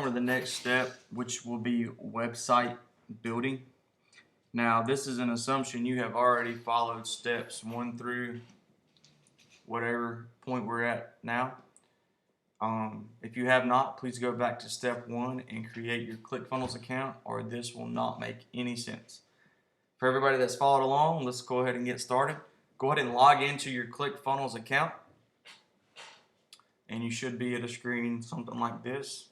to the next step, which will be website building. Now, this is an assumption you have already followed steps 1 through whatever point we're at now. If you have not, please go back to step 1 and create your ClickFunnels account, or this will not make any sense. For everybody that's followed along, let's go ahead and get started. Go ahead and log into your ClickFunnels account, and you should be at a screen something like this.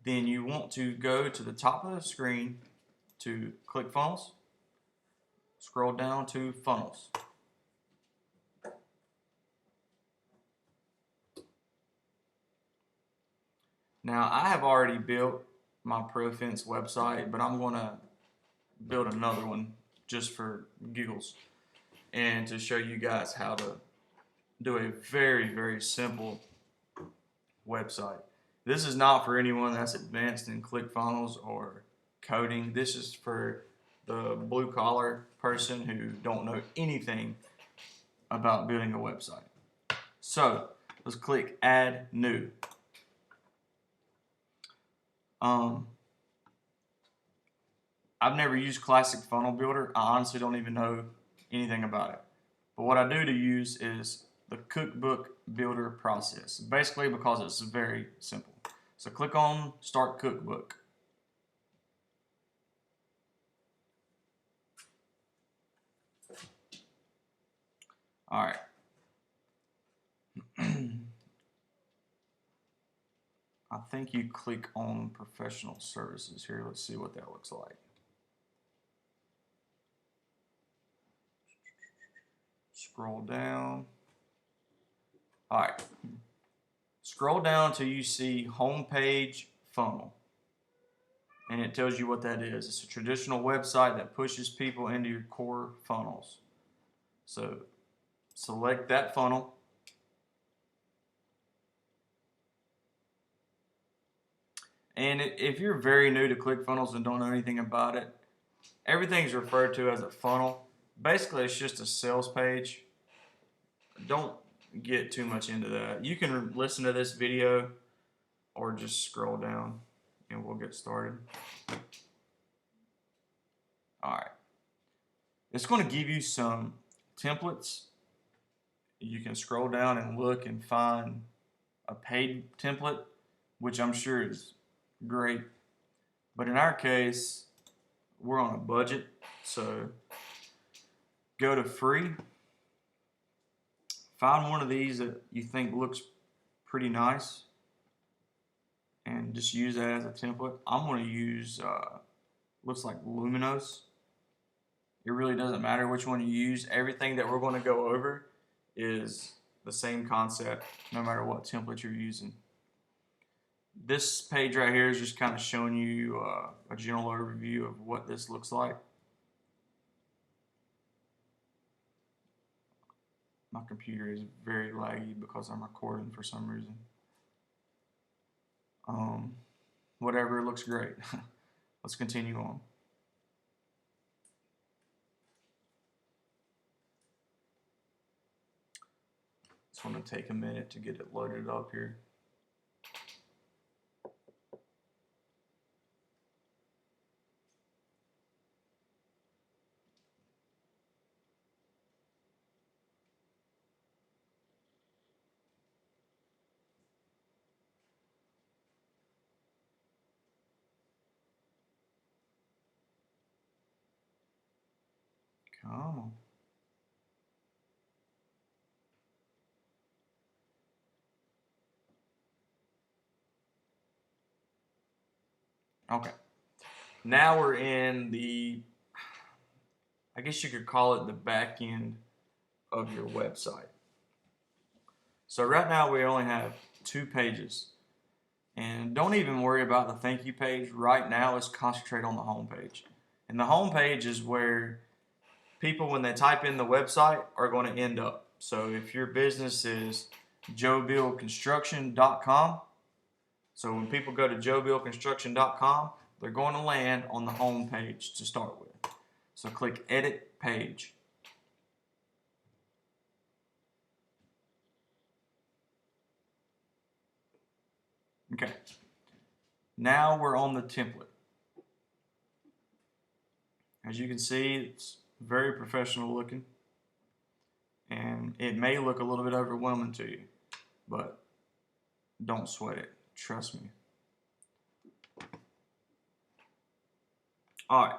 Then you want to go to the top of the screen to ClickFunnels, scroll down to Funnels. Now, I have already built my ProFence website, but I'm going to build another one just for giggles and to show you guys how to do a very, very simple website. This is not for anyone that's advanced in ClickFunnels or coding. This is for the blue collar person who don't know anything about building a website. So let's click Add New. I've never used Classic Funnel Builder. I honestly don't even know anything about it. But what I do to use is the Cookbook Builder process, basically because it's very simple. So click on Start Cookbook. All right. I think you click on Professional Services here. Let's see what that looks like. Scroll down. All right. Scroll down till you see Homepage Funnel. And it tells you what that is. It's a traditional website that pushes people into your core funnels. So select that funnel. And if you're very new to ClickFunnels and don't know anything about it, everything's referred to as a funnel. Basically, it's just a sales page. Don't get too much into that. You can listen to this video or just scroll down and we'll get started. All right. It's going to give you some templates. You can scroll down and look and find a paid template, which I'm sure is great. But in our case, we're on a budget, so go to free. Find one of these that you think looks pretty nice and just use that as a template. I'm going to use, looks like Luminos. It really doesn't matter which one you use. Everything that we're going to go over is the same concept no matter what template you're using. This page right here is just kind of showing you a general overview of what this looks like. My computer is very laggy because I'm recording for some reason. Whatever, it looks great. Let's continue on. Just want to take a minute to get it loaded up here. Come on. Okay. Now we're in the, I guess you could call it the back end of your website. So right now we only have 2 pages. And don't even worry about the thank you page. Right now, let's concentrate on the home page. And the home page is where people, when they type in the website, are going to end up. So if your business is joebillconstruction.com, so when people go to joebillconstruction.com, they're going to land on the home page to start with. So click Edit Page. Okay. Now we're on the template. As you can see, it's very professional looking, and it may look a little bit overwhelming to you, but don't sweat it. Trust me. All right.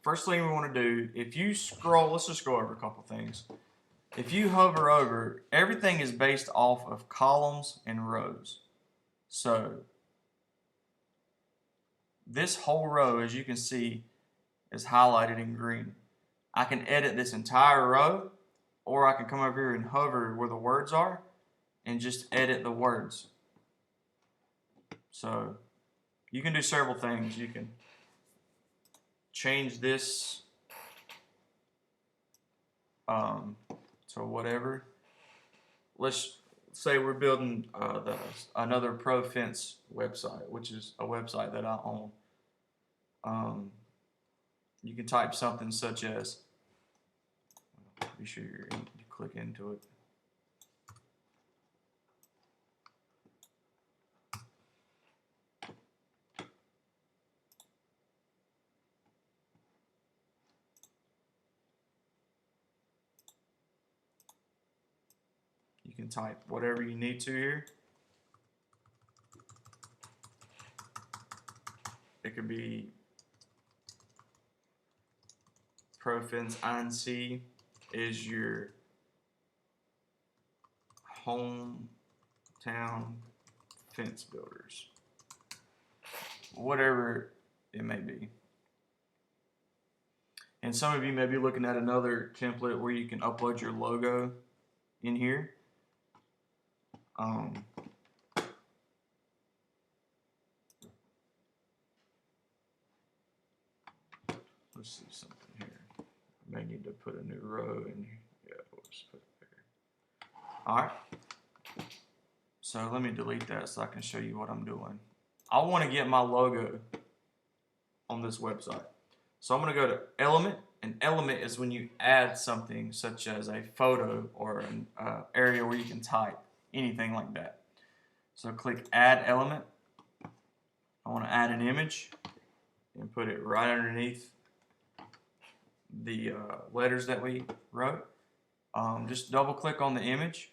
First thing we want to do, if you scroll, let's just go over a couple things. If you hover over, everything is based off of columns and rows. So this whole row, as you can see, is highlighted in green. I can edit this entire row, or I can come over here and hover where the words are and just edit the words. So you can do several things. You can change this to whatever. Let's say we're building another ProFence website, which is a website that I own. You can type something such as, be sure you click into it. You can type whatever you need to here. It could be ProFence INC is your hometown fence builders. Whatever it may be. And some of you may be looking at another template where you can upload your logo in here. Let's see something here. I may need to put a new row in here. Yeah, we'll just put it there. Alright. So let me delete that so I can show you what I'm doing. I want to get my logo on this website. So I'm going to go to Element, and Element is when you add something such as a photo or an area where you can type, anything like that. So click Add Element. I want to add an image and put it right underneath the letters that we wrote. Just double click on the image.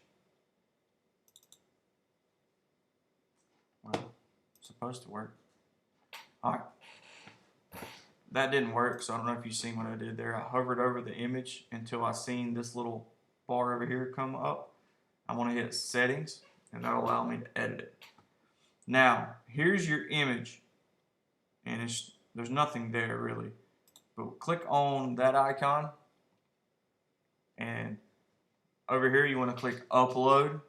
Well, it's supposed to work. Alright. That didn't work, so I don't know if you've seen what I did there. I hovered over the image until I seen this little bar over here come up. I want to hit Settings, and that'll allow me to edit it. Now, here's your image, and there's nothing there really. But click on that icon, and over here you want to click Upload.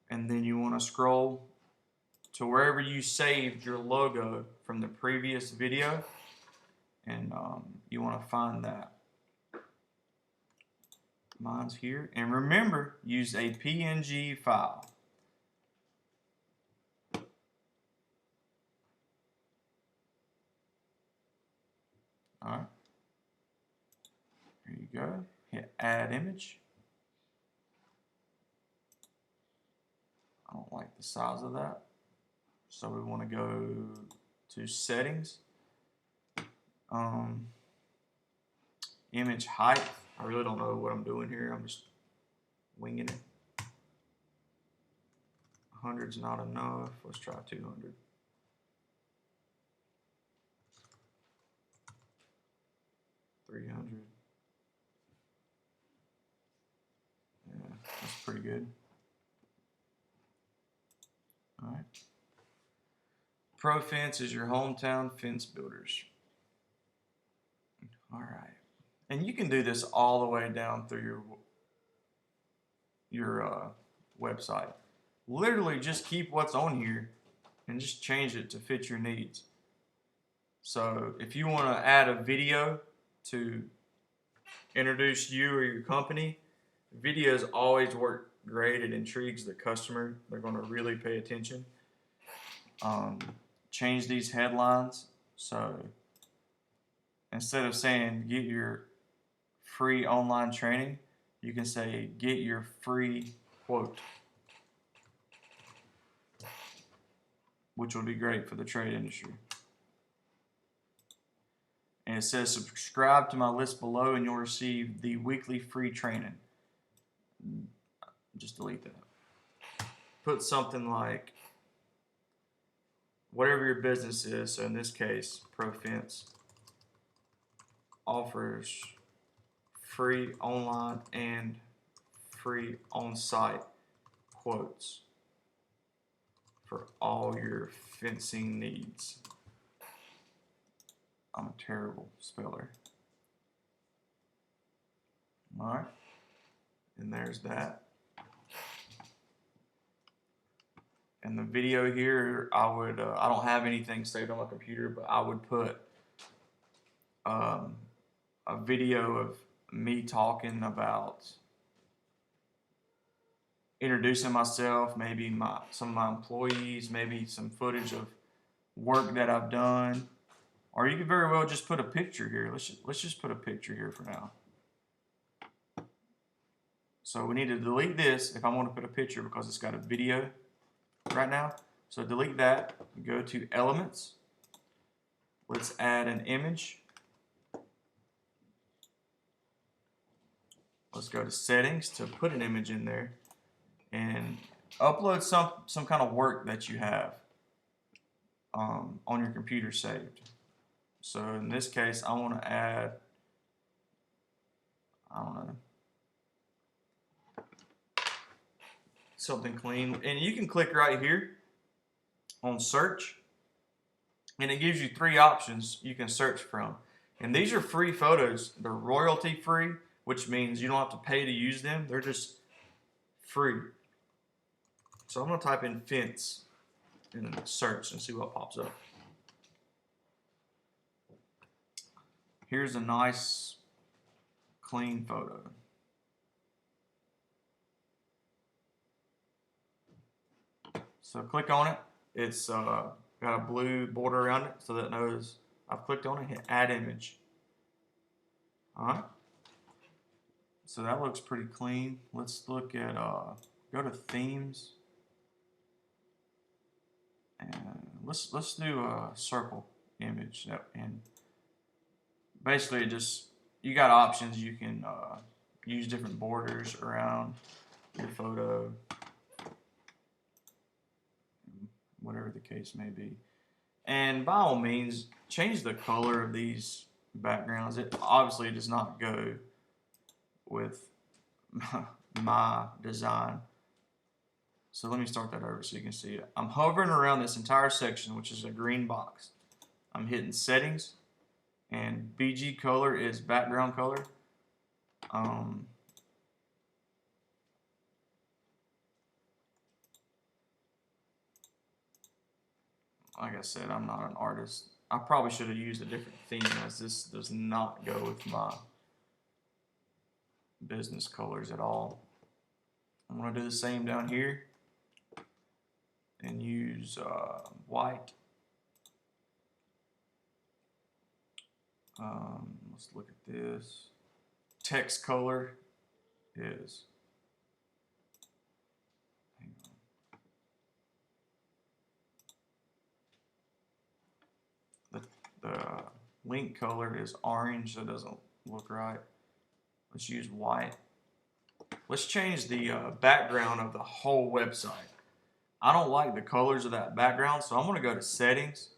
And then you want to scroll to wherever you saved your logo from the previous video, and you want to find that. Mine's here. And remember, use a PNG file. Alright. There you go. Hit Add Image. I don't like the size of that. So we want to go to Settings. Image height. I really don't know what I'm doing here. I'm just winging it. 100's not enough. Let's try 200. $300. Yeah, that's pretty good. Alright. ProFence is your hometown fence builders. Alright. And you can do this all the way down through your website. Literally just keep what's on here and just change it to fit your needs. So if you want to add a video to introduce you or your company, videos always work great. It intrigues the customer. They're going to really pay attention. Change these headlines. So instead of saying get your free online training, you can say get your free quote, which would be great for the trade industry. And it says, subscribe to my list below and you'll receive the weekly free training. Just delete that. Put something like whatever your business is. So in this case, ProFence offers free online and free on-site quotes for all your fencing needs. I'm a terrible speller. All right, and there's that. And the video here, I would, I don't have anything saved on my computer, but I would put a video of me talking about introducing myself, maybe some of my employees, maybe some footage of work that I've done. Or you could very well just put a picture here. Let's just put a picture here for now. So we need to delete this if I want to put a picture because it's got a video right now. So delete that. Go to Elements. Let's add an image. Let's go to Settings to put an image in there and upload some kind of work that you have on your computer saved. So in this case, I want to add, I don't know, something clean. And you can click right here on search, and it gives you 3 options you can search from. And these are free photos. They're royalty free, which means you don't have to pay to use them. They're just free. So I'm going to type in fence in search and see what pops up. Here's a nice, clean photo. So click on it. It's got a blue border around it, so that knows I've clicked on it. Hit Add Image. All right. So that looks pretty clean. Let's look at go to Themes, and let's do a circle image. And basically, just you got options. You can use different borders around your photo, whatever the case may be. And by all means, change the color of these backgrounds. It obviously does not go with my design. So let me start that over so you can see it. I'm hovering around this entire section, which is a green box. I'm hitting Settings, and BG color is background color. Like I said, I'm not an artist. I probably should have used a different theme, as this does not go with my business colors at all. I'm going to do the same down here and use white. Let's look at this. Text color is, hang on. The link color is orange, so it doesn't look right. Let's use white. Let's change the background of the whole website. I don't like the colors of that background, so I'm going to go to Settings,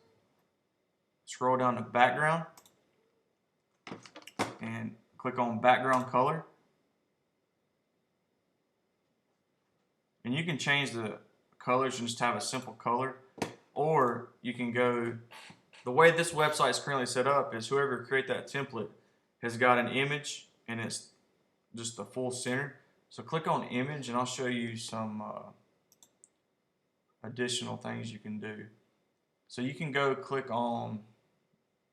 scroll down to Background, and click on Background Color. And you can change the colors and just have a simple color, or you can go, the way this website is currently set up is whoever created that template has got an image and it's just the full center. So click on Image and I'll show you some additional things you can do. So you can go click on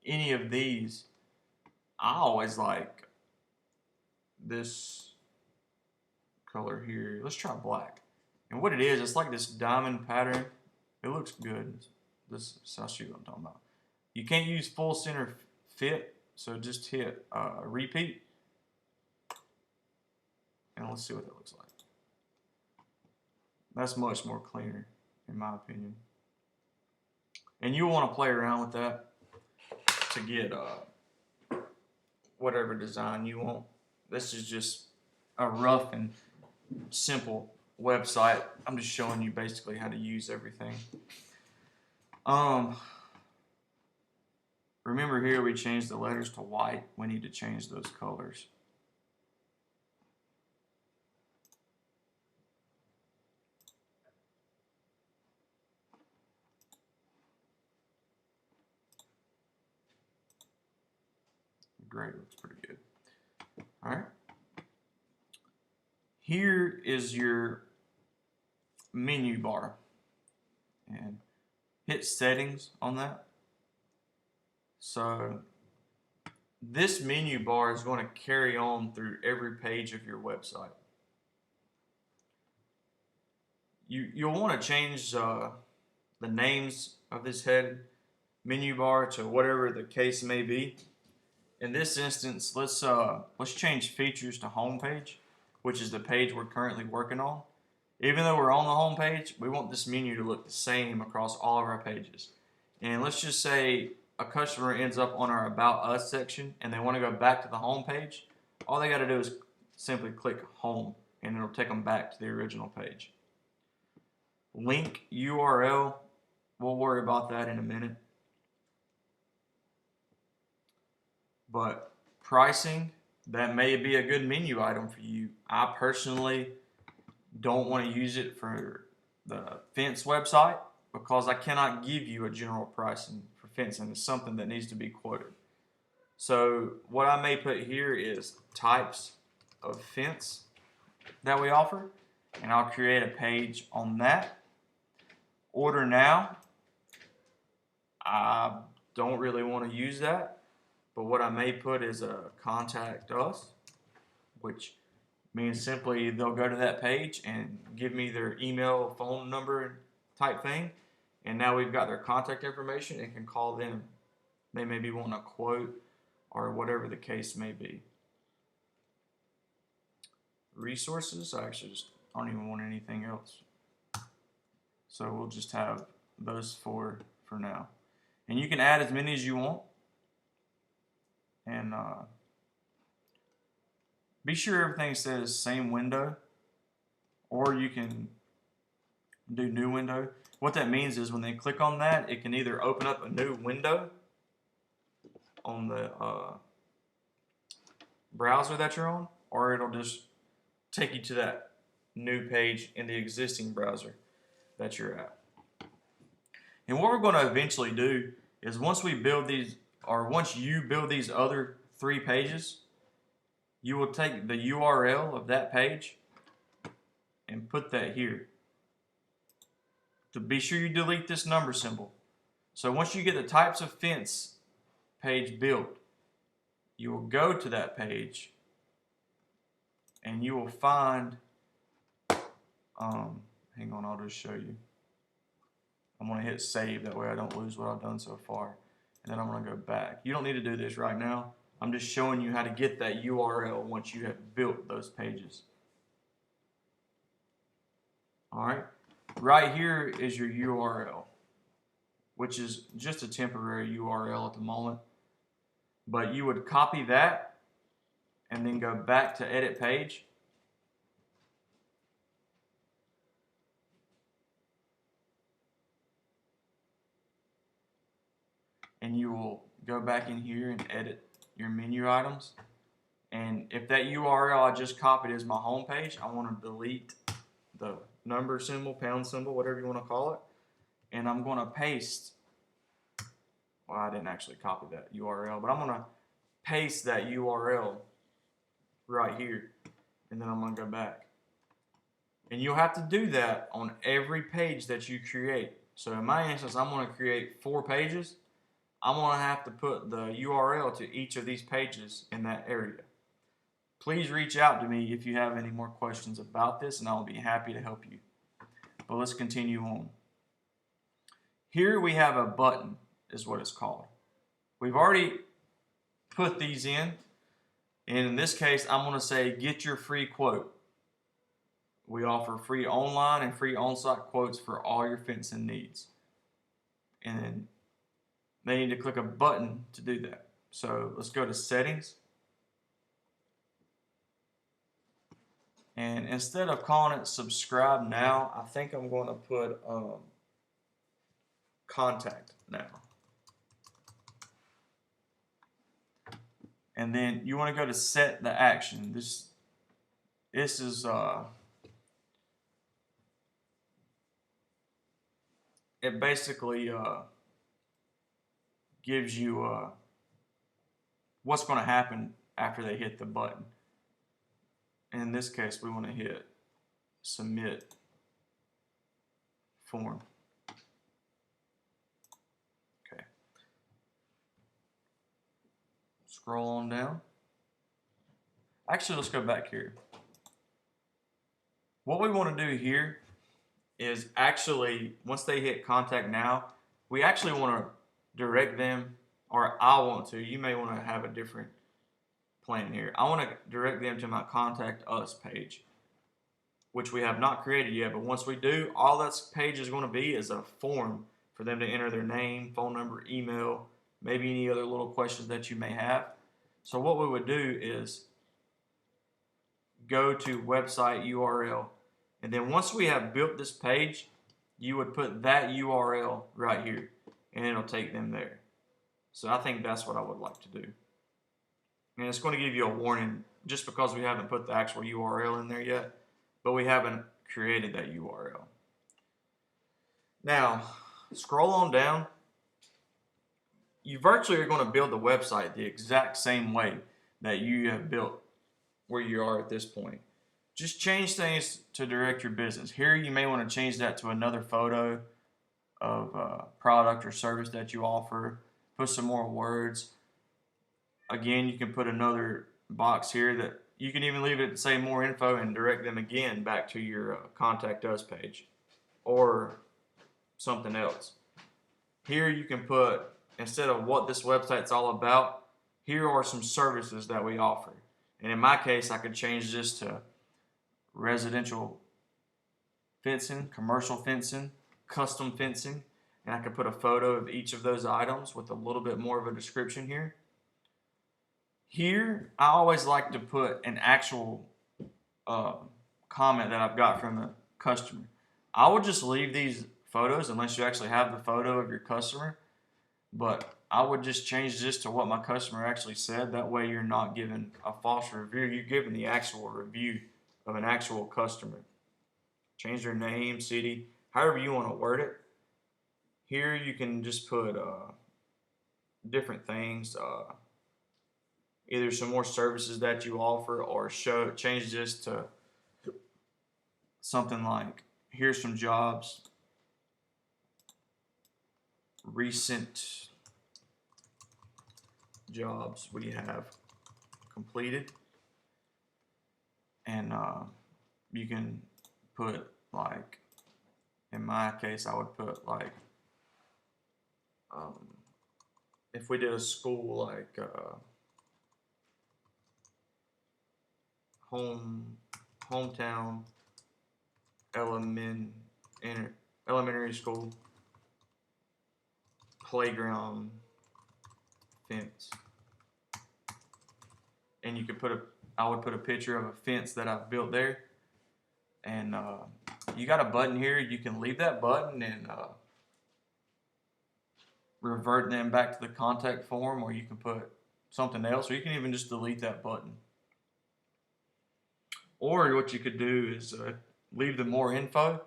any of these. I always like this color here. Let's try black. And what it is, it's like this diamond pattern. It looks good. I'll show you what I'm talking about. You can't use full center fit, so just hit repeat. And let's see what that looks like. That's much more cleaner, in my opinion. And you want to play around with that to get whatever design you want. This is just a rough and simple website. I'm just showing you basically how to use everything. Remember here we changed the letters to white. We need to change those colors. Gray looks pretty good. All right. Here is your menu bar. And hit settings on that. So this menu bar is going to carry on through every page of your website. You'll want to change the names of this head menu bar to whatever the case may be. In this instance, let's change features to homepage, which is the page we're currently working on. Even though we're on the home page, we want this menu to look the same across all of our pages. And let's just say a customer ends up on our About Us section and they want to go back to the home page. All they got to do is simply click Home and it'll take them back to the original page. Link URL, we'll worry about that in a minute. But pricing, that may be a good menu item for you. I personally don't want to use it for the fence website because I cannot give you a general pricing for fencing. It's something that needs to be quoted. So what I may put here is types of fence that we offer, and I'll create a page on that. Order now, I don't really want to use that, but what I may put is a contact us, which means simply they'll go to that page and give me their email, phone number type thing. And now we've got their contact information and can call them. They maybe want a quote or whatever the case may be. Resources, I actually just don't even want anything else. So we'll just have those four for now. And you can add as many as you want. And be sure everything says same window, or you can do new window. What that means is when they click on that, it can either open up a new window on the browser that you're on, or it'll just take you to that new page in the existing browser that you're at. And what we're going to eventually do is once we build these, or once you build these other 3 pages, you will take the URL of that page and put that here. To be sure you delete this number symbol. So once you get the types of fence page built, you will go to that page and you will find, hang on, I'll just show you. I'm going to hit save, that way I don't lose what I've done so far. And then I'm going to go back. You don't need to do this right now. I'm just showing you how to get that URL once you have built those pages. Alright, right here is your URL, which is just a temporary URL at the moment. But you would copy that and then go back to edit page. And you will go back in here and edit your menu items. And if that URL I just copied is my home page, I want to delete the number symbol, pound symbol, whatever you want to call it. And I'm going to paste, well, I didn't actually copy that URL, but I'm going to paste that URL right here. And then I'm going to go back. And you'll have to do that on every page that you create. So in my instance, I'm going to create 4 pages. I'm going to have to put the URL to each of these pages in that area. Please reach out to me if you have any more questions about this, and I'll be happy to help you. But let's continue on. Here we have a button, is what it's called. We've already put these in, and in this case, I'm going to say get your free quote. We offer free online and free on-site quotes for all your fencing needs. And then they need to click a button to do that. So let's go to settings. And instead of calling it subscribe now, I think I'm going to put contact now. And then you want to go to set the action. This is it basically gives you what's going to happen after they hit the button. In this case, we want to hit submit form. Okay. Scroll on down. Actually, let's go back here. What we want to do here is actually, once they hit contact now, we actually want to direct them, or I want to. You may want to have a different plan here. I want to direct them to my contact us page, which we have not created yet, but once we do, all that page is going to be is a form for them to enter their name, phone number, email, maybe any other little questions that you may have. So what we would do is go to website URL, and then once we have built this page, you would put that URL right here, and it'll take them there. So I think that's what I would like to do. And it's going to give you a warning just because we haven't put the actual URL in there yet, but we haven't created that URL. Now, scroll on down. You virtually are going to build the website the exact same way that you have built where you are at this point. Just change things to direct your business. Here you may want to change that to another photo of a product or service that you offer. Put some more words. Again, you can put another box here that you can even leave it to say more info and direct them again back to your contact us page or something else. Here you can put, instead of what this website's all about, here are some services that we offer. And in my case, I could change this to residential fencing, commercial fencing, custom fencing, and I could put a photo of each of those items with a little bit more of a description here. Here, I always like to put an actual comment that I've got from a customer. I would just leave these photos unless you actually have the photo of your customer, but I would just change this to what my customer actually said. That way you're not giving a false review. You're giving the actual review of an actual customer. Change their name, city, however you want to word it. Here you can just put different things, either some more services that you offer, or change this to something like, here's some jobs, recent jobs we have completed, and you can put, like, in my case, I would put like, if we did a school like hometown elementary school playground fence, and you could I would put a picture of a fence that I've built there, and you got a button here. You can leave that button and revert them back to the contact form, or you can put something else, or you can even just delete that button. Or what you could do is leave them more info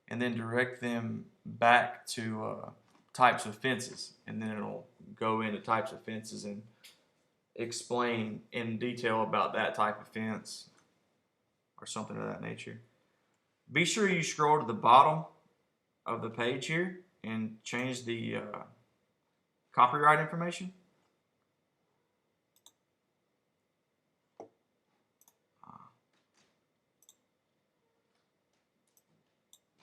and then direct them back to types of fences, and then it'll go into types of fences and explain in detail about that type of fence or something of that nature. Be sure you scroll to the bottom of the page here and change the copyright information.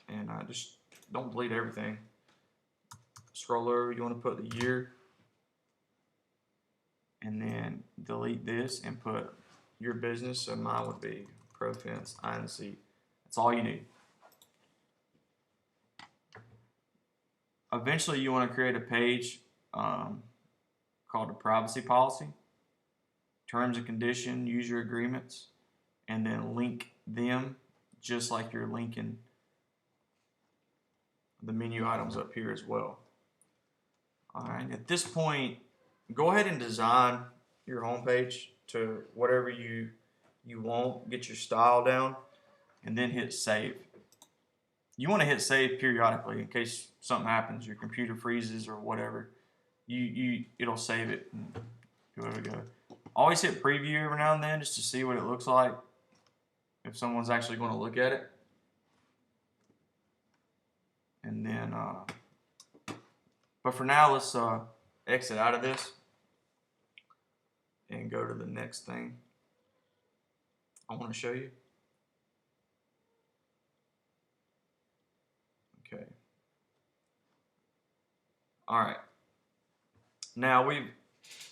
And just don't delete everything. Scroll over, you want to put the year, and then delete this and put your business. So mine would be ProFence Inc. That's all you need. Eventually, you want to create a page called a privacy policy, terms and condition, user agreements, and then link them just like you're linking the menu items up here as well. All right, at this point, go ahead and design your homepage to whatever you want, get your style down, and then hit save. You want to hit save periodically in case something happens, your computer freezes or whatever. It'll save it and here we go. Always hit preview every now and then just to see what it looks like if someone's actually going to look at it. And then, but for now, let's exit out of this and go to the next thing I want to show you. Okay. All right. Now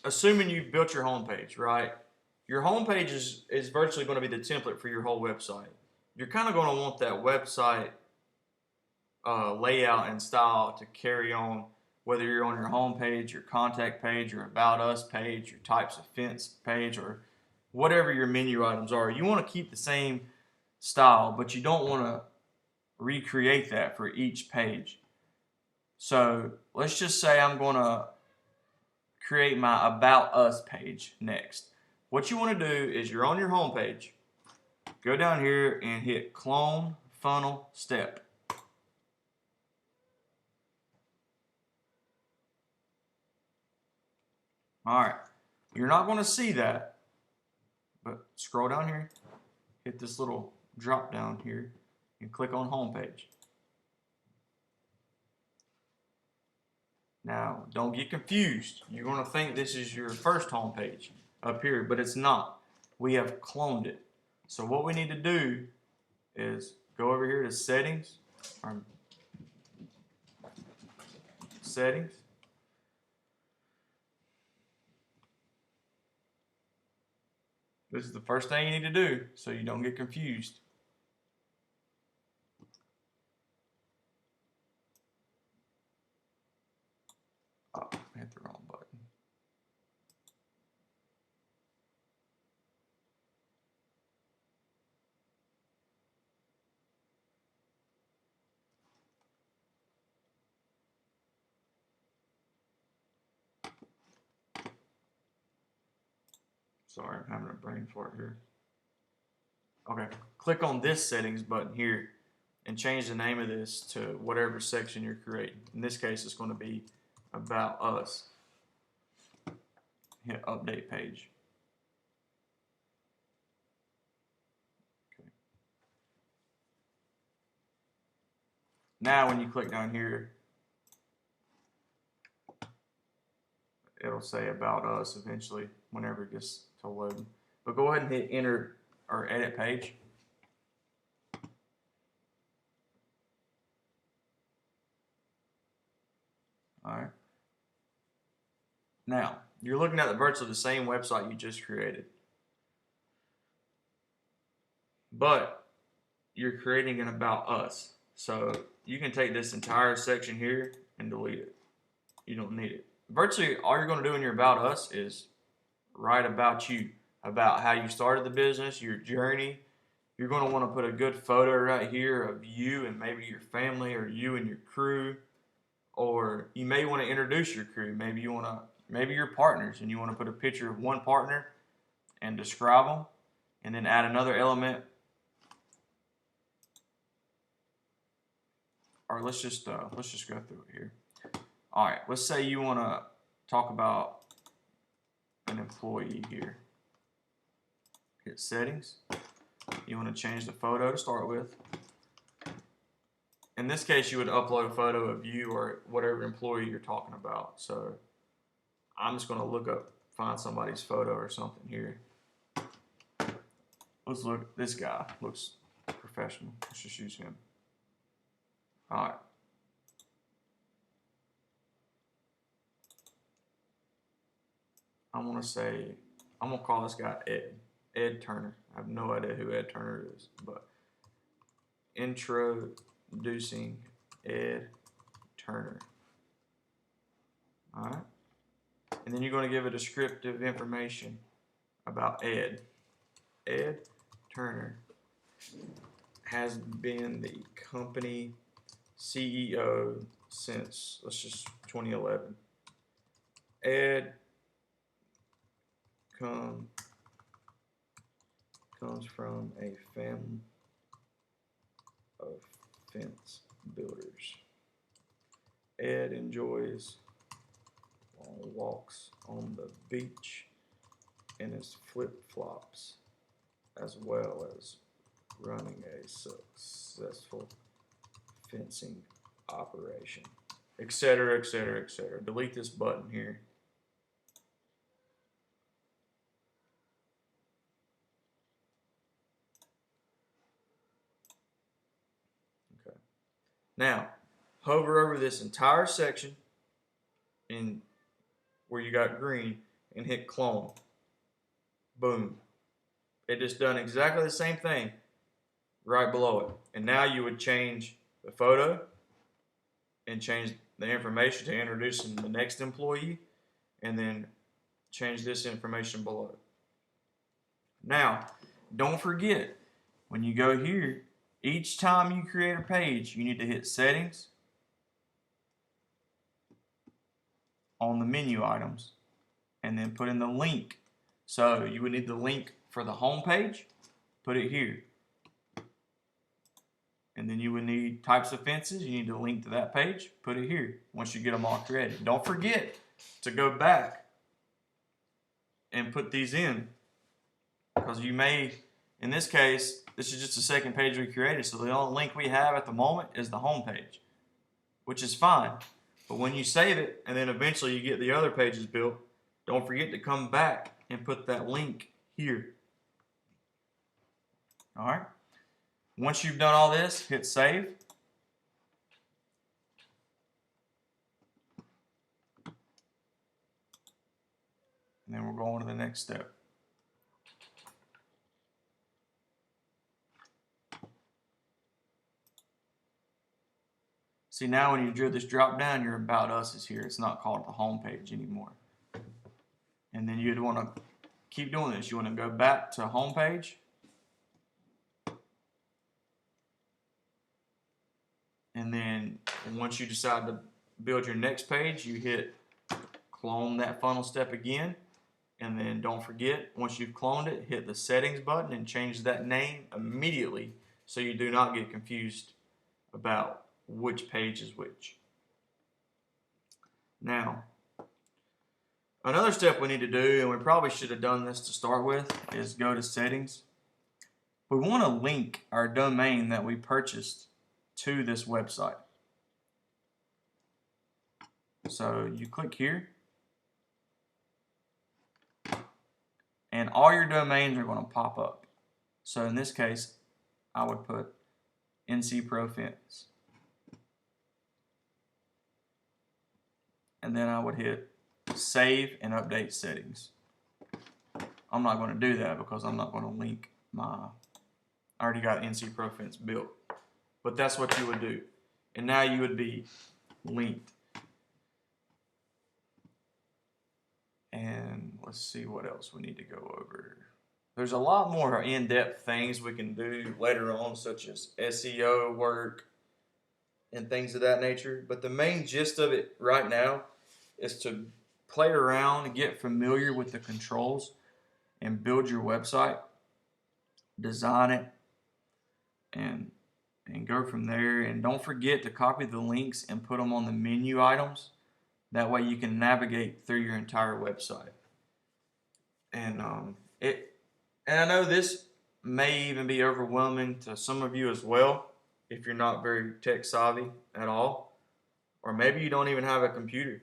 assuming you've built your homepage, right? Your homepage is virtually going to be the template for your whole website. You're kind of going to want that website layout and style to carry on, whether you're on your homepage, your contact page, your about us page, your types of fence page, or whatever your menu items are. You want to keep the same style, but you don't want to recreate that for each page. So let's just say I'm going to create my about us page next. What you want to do is you're on your home page, go down here and hit clone funnel step. All right, you're not going to see that, but scroll down here, hit this little drop down here and click on home page. Now, don't get confused. You're going to think this is your first home page up here, but it's not. We have cloned it. So what we need to do is go over here to settings. Settings. This is the first thing you need to do so you don't get confused. Oh, I hit the wrong button. Sorry, I'm having a brain fart here. Okay, click on this settings button here and change the name of this to whatever section you're creating. In this case, it's going to be about us. Hit update page. Okay. Now when you click down here, it'll say about us eventually whenever it gets to load. But go ahead and hit enter or edit page. All right. Now, you're looking at virtually the same website you just created. But you're creating an about us. So you can take this entire section here and delete it. You don't need it. Virtually all you're going to do in your about us is write about you, about how you started the business, your journey. You're going to want to put a good photo right here of you and maybe your family or you and your crew. Or you may want to introduce your crew. Maybe your partners and you want to put a picture of one partner and describe them and then add another element. Or let's just go through it here. All right, let's say you want to talk about an employee here. Hit settings. You want to change the photo to start with. In this case, you would upload a photo of you or whatever employee you're talking about. So I'm just going to find somebody's photo or something here. Let's look. This guy looks professional. Let's just use him. All right. I'm going to call this guy Ed. Ed Turner. I have no idea who Ed Turner is, but introducing Ed Turner. All right. And then you're going to give a descriptive information about Ed. Ed Turner has been the company CEO since, let's just 2011. Ed comes from a family of fence builders. Ed enjoys long walks on the beach in his flip-flops, as well as running a successful fencing operation, etc., etc., etc. Delete this button here. Okay. Now, hover over this entire section in where you got green and hit clone. Boom. It just done exactly the same thing right below it. And now you would change the photo and change the information to introducing the next employee, and then change this information below. Now, don't forget, when you go here, each time you create a page, you need to hit settings on the menu items and then put in the link. So you would need the link for the home page, put it here. And then you would need types of fences, you need to link to that page, put it here once you get them all created. Don't forget to go back and put these in, because you may, in this case, this is just the second page we created, so the only link we have at the moment is the home page, which is fine. But when you save it and then eventually you get the other pages built, don't forget to come back and put that link here. All right. Once you've done all this, hit save. And then we'll go on to the next step. See, now when you do this drop down, your About Us is here. It's not called the home page anymore. And then you'd want to keep doing this. You want to go back to home page. And then once you decide to build your next page, you hit clone that funnel step again. And then don't forget, once you've cloned it, hit the settings button and change that name immediately so you do not get confused about which page is which. Now, another step we need to do, and we probably should have done this to start with, is go to settings. We want to link our domain that we purchased to this website. So you click here, and all your domains are going to pop up. So in this case, I would put NC Pro Fence. And then I would hit save and update settings. I'm not going to do that because I'm not going to link I already got NC Pro Fence built. But that's what you would do. And now you would be linked. And let's see what else we need to go over. There's a lot more in-depth things we can do later on, such as SEO work and things of that nature. But the main gist of it right now is to play around and get familiar with the controls and build your website, design it, and go from there. And don't forget to copy the links and put them on the menu items. That way you can navigate through your entire website. And I know this may even be overwhelming to some of you as well if you're not very tech savvy at all, or maybe you don't even have a computer.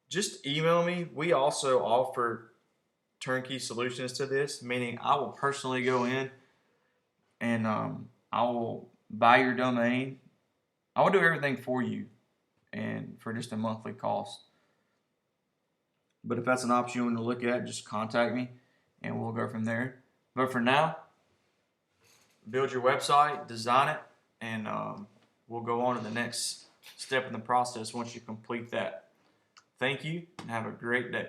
Just email me. We also offer turnkey solutions to this, meaning I will personally go in and I will buy your domain. I will do everything for you and for just a monthly cost. But if that's an option you want to look at, just contact me and we'll go from there. But for now, build your website, design it, and we'll go on to the next step in the process once you complete that. Thank you, and have a great day.